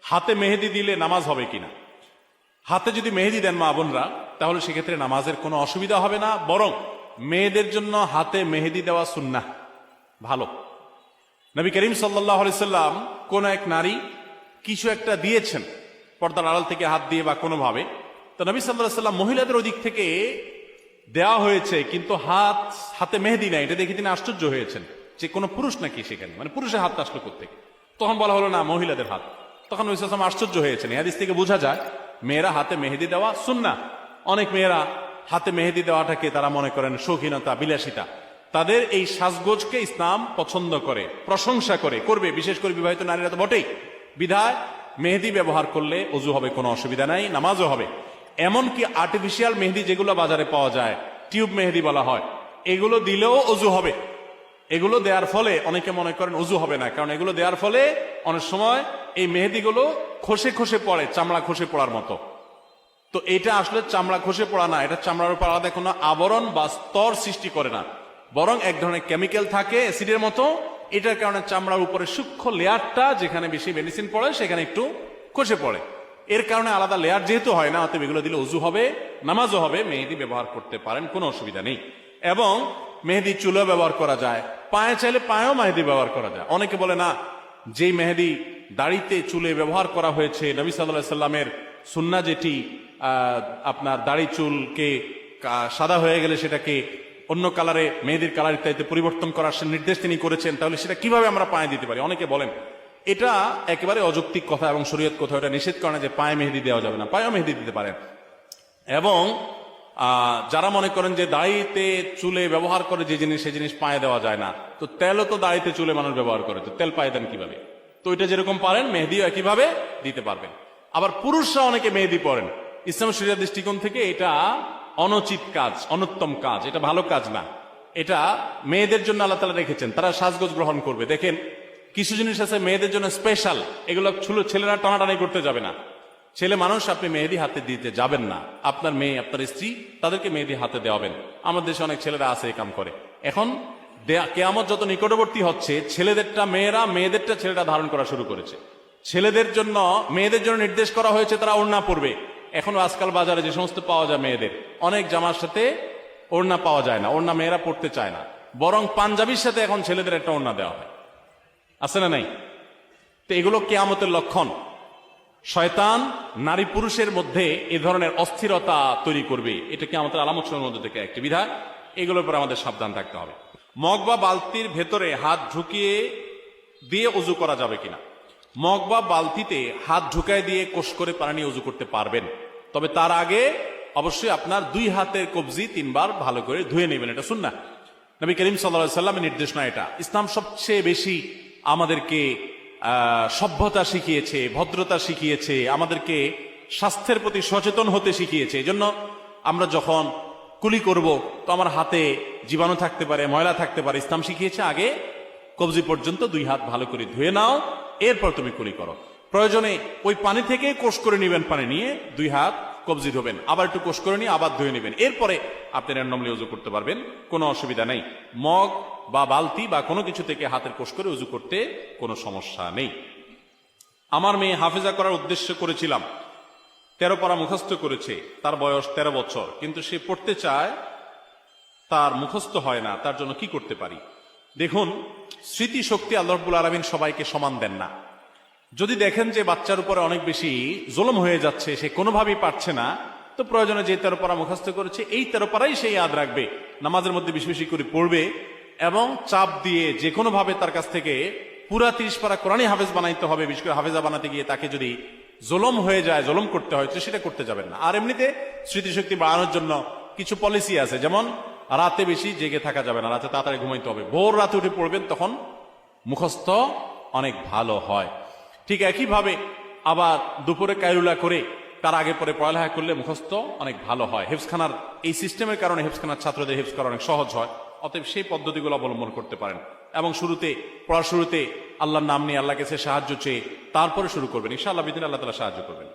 হাতে মেহেদি দিলে নামাজ হবে কিনা। হাতে যদি মেহেদি দেন মা বোনরা, তাহলে সেক্ষেত্রে নামাজের কোনো অসুবিধা হবে না, বরং মেয়েদের জন্য হাতে মেহেদি দেওয়া সুন্নাহ, ভালো। নবী করিম সাল্লাল্লাহু আলাইহি সাল্লাম কোন এক নারী কিছু একটা দিয়েছেন পর্দার আড়াল থেকে হাত দিয়ে বা কোনোভাবে, তো নবী সাল্লাল্লাহু আলাইহি সাল্লাম মহিলাদের ওদিক থেকে দেওয়া হয়েছে কিন্তু হাতে মেহেদি নাই, এটা দেখে তিনি আশ্চর্য হয়েছেন যে কোনো পুরুষ নাকি সেখানে, মানে পুরুষের হাত আসলো কোত্থেকে। তখন বলা হলো না, মহিলাদের হাত। তখন নবী সাল্লাল্লাহু আলাইহি সাল্লাম আশ্চর্য হয়েছেন। এই হাদিস থেকে বোঝা যায় মেয়েরা হাতে মেহেদি দেওয়া সুন্নাহ। অনেক মেয়েরা হাতে মেহেদি দেওয়াটাকে তারা মনে করেন শৌখিনতা, বিলাসিতা। তাদের এই সাজগোজকে ইসলাম পছন্দ করে, প্রশংসা করে, করবে, বিশেষ করে বিবাহিত নারীরা তো বটেই। বিধায় মেহেদি ব্যবহার করলে অজু হবে, কোনো অসুবিধা নাই, নামাজও হবে। এমনকি আর্টিফিশিয়াল মেহেদি যেগুলো বাজারে পাওয়া যায়, টিউব মেহেদি বলা হয়, এগুলো দিলেও অজু হবে। এগুলো দেওয়ার ফলে অনেকে মনে করেন অজু হবে না, কারণ এগুলো দেওয়ার ফলে অনেক সময় এই মেহেদিগুলো খসে খসে পড়ে, চামড়া খসে পড়ার মতো। তো এটা আসলে চামড়া খসে পড়া না, এটা চামড়ার উপর আলাদা কোনো আবরণ বা স্তর সৃষ্টি করে না, বরং এক ধরনের কেমিক্যাল থাকে অ্যাসিডের মতো। এটার কারণে চামড়ার উপরে সূক্ষ্ম লেয়ারটা, যেখানে বেশি মেডিসিন পড়ে সেখানে একটু খসে পড়ে। এর কারণে আলাদা লেয়ার যেহেতু হয় না, অতএব এগুলো দিলে অজু হবে, নামাজও হবে। মেহেদি ব্যবহার করতে পারেন, কোনো অসুবিধা নেই। এবং মেহেদি চুলেও ব্যবহার করা যায়, পায়ে চাইলে পায়েও মেহেদি ব্যবহার করা যায়। অনেকে বলে না, যেই মেহেদি দাড়িতে চুলে ব্যবহার করা হয়েছে, নবী সাল্লাল্লাহু আলাইহি সাল্লামের সুন্নাহ যেটি আপনার দাড়ি চুলকে সাদা হয়ে গেলে সেটাকে অন্য কালারে, মেহেদির কালার ইত্যাদিতে পরিবর্তন করার নির্দেশ তিনি করেছেন, তাহলে সেটা কিভাবে আমরা পায়ে দিতে পারি? অনেকে বলেন এটা একেবারে অযৌক্তিক কথা এবং শরীয়ত কথা, এটা নিষেধ করে না যে পায়ে মেহেদি দেওয়া যাবে না, পায়েও মেহেদি দিতে পারেন। এবং যারা মনে করেন যে দাড়িতে চুলে ব্যবহার করে যে জিনিস, সেই জিনিস পায়ে দেওয়া যায় না, তো তেলও তো দাড়িতে চুলে মানুষ ব্যবহার করে, তো তেল পায়ে দেন কিভাবে? তো এটা যেরকম পারেন মেহেদিও একইভাবে দিতে পারবেন। আবার পুরুষরা অনেকে মেহেদি পরেন, ইসলাম শরীয়তের দৃষ্টিকোণ থেকে এটা অনুচিত কাজ, অনুত্তম কাজ, এটা ভালো কাজ না। এটা মেয়েদের জন্য আল্লাহ তাআলা রেখেছেন, তারা সাজগোজ গ্রহণ করবে। দেখেন কিছু জিনিস আছে মেয়েদের জন্য স্পেশাল, এগুলো ছেলেরা টানাটানি করতে যাবে না। ছেলে মানুষ, আপনি মেহেদি হাতে দিতে যাবেন না। আপনার মেয়ে, আপনার স্ত্রী, তাদেরকে মেহেদি হাতে দেওয়াবেন। আমাদের দেশে অনেক ছেলেরা আছে এই কাম করে। এখন কিয়ামত যত নিকটবর্তী হচ্ছে, ছেলেদেরটা মেয়েরা, মেয়েদেরটা ছেলেরা ধারণ করা শুরু করেছে। ছেলেদের জন্য, মেয়েদের জন্য নির্দেশ করা হয়েছে তারা ওড়না পরবে। এখনো আজকাল বাজারে যে সমস্ত পাওয়া যায় মেয়েদের, অনেক জামার সাথে ওড়না পাওয়া যায় না, ওড়না মেয়েরা পড়তে চায় না, বরং পাঞ্জাবির সাথে এখন ছেলেদের একটা ওড়না দেওয়া হয়, আছে না নাই? তো এগুলো কিয়ামতের লক্ষণ। শয়তান নারী পুরুষের মধ্যে এ ধরনের অস্থিরতা তৈরি করবে, এটা কিয়ামতের আলামতের মধ্যে থেকে একটি। বিধায় এগুলোর উপর আমাদের সাবধান থাকতে হবে। মগ বা বালতির ভেতরে হাত ঢুকিয়ে দিয়ে অজু করা যাবে কিনা? মগ বা বালতিতে হাত ঢুকায় দিয়ে কোষ করে পানি নিয়ে অজু করতে পারবেন, তবে তার আগে অবশ্যই আপনার দুই হাতের কবজি 3 বার ভালো করে ধুয়ে নেবেন, এটা সুন্নাহ। নবী করিম সাল্লাল্লাহু আলাইহি সাল্লামের নির্দেশ না এটা। ইসলাম সবচেয়ে বেশি আমাদেরকে সভ্যতা শিখিয়েছে, ভদ্রতা শিখিয়েছে, আমাদেরকে স্বাস্থ্যের প্রতি সচেতন হতে শিখিয়েছে। এই জন্য আমরা যখন কুলি করব, তো আমার হাতে জীবাণু থাকতে পারে, ময়লা থাকতে পারে, ইসলাম শিখিয়েছে আগে কবজি পর্যন্ত 2 হাত ভালো করে ধুয়ে নাও, এরপর তুমি কুলি করো। প্রয়োজনে ওই পানি থেকে কোষ করে নেবেন, পানি নিয়ে 2 হাত কবজি ধোবেন, আবার একটু কোষ করে নিয়ে আবার ধুয়ে নেবেন, এরপরে আপনি র্যান্ডমলি উজু করতে পারবেন, কোনো অসুবিধা নেই। মগ বা বালতি বা কোনো কিছু থেকে হাতের কোষ করে উজু করতে কোনো সমস্যা নেই। আমার মেয়ে হাফেজা করার উদ্দেশ্য করেছিলাম, 13 পারা মুখস্থ করেছে, তার বয়স 13 বছর, কিন্তু সে পড়তে চায়, তার মুখস্থ হয় না, তার জন্য কি করতে পারি? দেখুন, স্মৃতি শক্তি আল্লাহ রাব্বুল আলামিন সবাইকে সমান দেন না। যদি দেখেন যে বাচ্চার উপরে অনেক বেশি জুলুম হয়ে যাচ্ছে, সে কোনোভাবেই পারছে না, তো প্রয়োজনে যে 13 পারা মুখস্থ করেছে এই 13 পারাই সে ইয়াদ রাখবে, নামাজের মধ্যে বেশি বেশি করে পড়বে, এবং চাপ দিয়ে যে কোনো ভাবে তার কাছ থেকে পুরা 30 পারা কোরআনই হাফেজ বানাইতে হবে। বিশেষ করে হাফেজা বানাতে গিয়ে তাকে যদি জুলুম হয়ে যায়, জুলুম করতে হয়, তো সেটা করতে যাবেন না। আর এমনিতে স্মৃতিশক্তি বাড়ানোর জন্য কিছু পলিসি আছে, যেমন রাতে বেশি জেগে থাকা যাবে না, রাতে তাড়াতাড়ি ঘুমাইতে হবে, ভোর রাতে উঠে পড়বেন, তখন মুখস্থ অনেক ভালো হয়। ঠিক একইভাবে আবার দুপুরে কায়রুলা করে তার আগে পরে পড়ালেখা করলে মুখস্থ অনেক ভালো হয়। হেফজখানার এই সিস্টেমের কারণে হেফজখানার ছাত্রদের হেফজ করা অনেক সহজ হয়, অতএব সেই পদ্ধতিগুলো অবলম্বন করতে পারেন। এবং পড়ার শুরুতে আল্লাহর নাম নিয়ে, আল্লাহর কাছে সাহায্য চেয়ে তারপরে শুরু করবেন, ইনশাআল্লাহ বিদিন আল্লাহ তাআলা সাহায্য করবেন।